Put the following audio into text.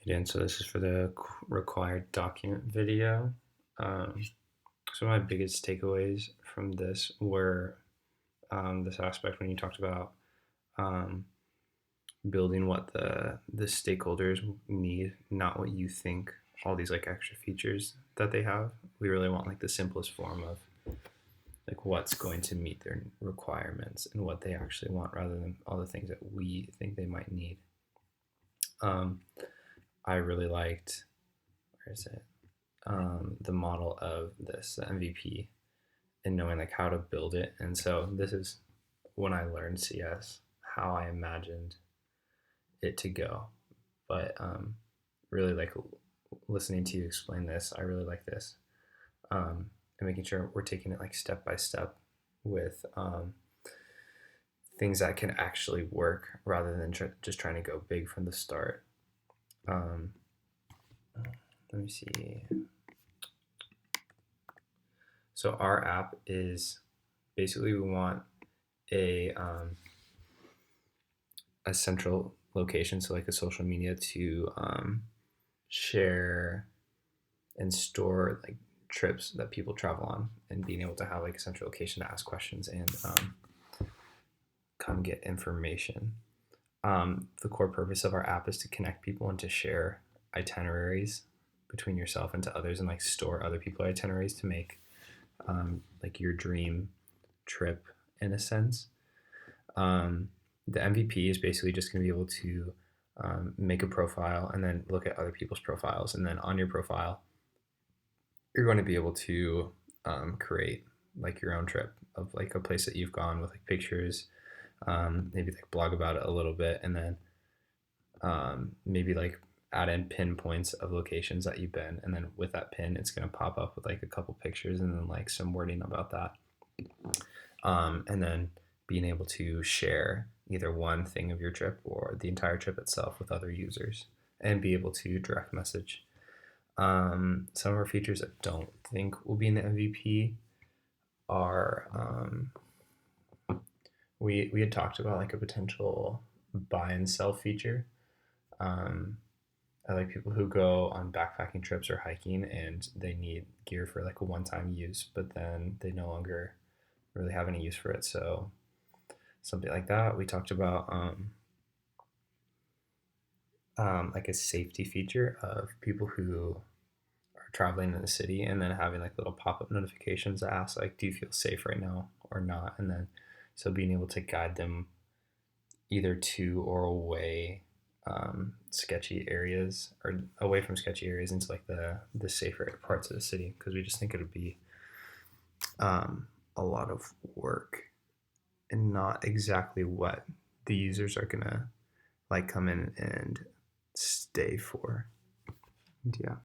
And so this is for the required document video. Some of my biggest takeaways from this were this aspect when you talked about um, building what the stakeholders need, not what you think. All these like extra features that they have, we really want like the simplest form of like what's going to meet their requirements and what they actually want, rather than all the things that we think they might need. Um, I really liked, where is it? The model of this MVP and knowing like how to build it. And so this is when I learned CS, how I imagined it to go. But really like listening to you explain this, I really like this. And making sure we're taking it like step by step with things that can actually work rather than just trying to go big from the start. Um, let me see. So our app is basically, we want a a central location, so like a social media to share and store like trips that people travel on, and being able to have like a central location to ask questions and come get information. The core purpose of our app is to connect people and to share itineraries between yourself and to others, and like store other people's itineraries to make like your dream trip in a sense. The MVP is basically just going to be able to make a profile and then look at other people's profiles, and then on your profile you're going to be able to create like your own trip of like a place that you've gone with like pictures, maybe like blog about it a little bit, and then maybe like add in pinpoints of locations that you've been, and then with that pin it's going to pop up with like a couple pictures and then like some wording about that, and then being able to share either one thing of your trip or the entire trip itself with other users, and be able to direct message. Some of our features I don't think will be in the MVP are we had talked about like a potential buy and sell feature. Um, I like people who go on backpacking trips or hiking and they need gear for like a one-time use, but then they no longer really have any use for it. So something like that. We talked about like a safety feature of people who are traveling in the city, and then having like little pop-up notifications that ask like, do you feel safe right now or not? And then so being able to guide them either to or away sketchy areas, or away from sketchy areas into like the safer parts of the city, because we just think it would be a lot of work and not exactly what the users are gonna like come in and stay for. And yeah.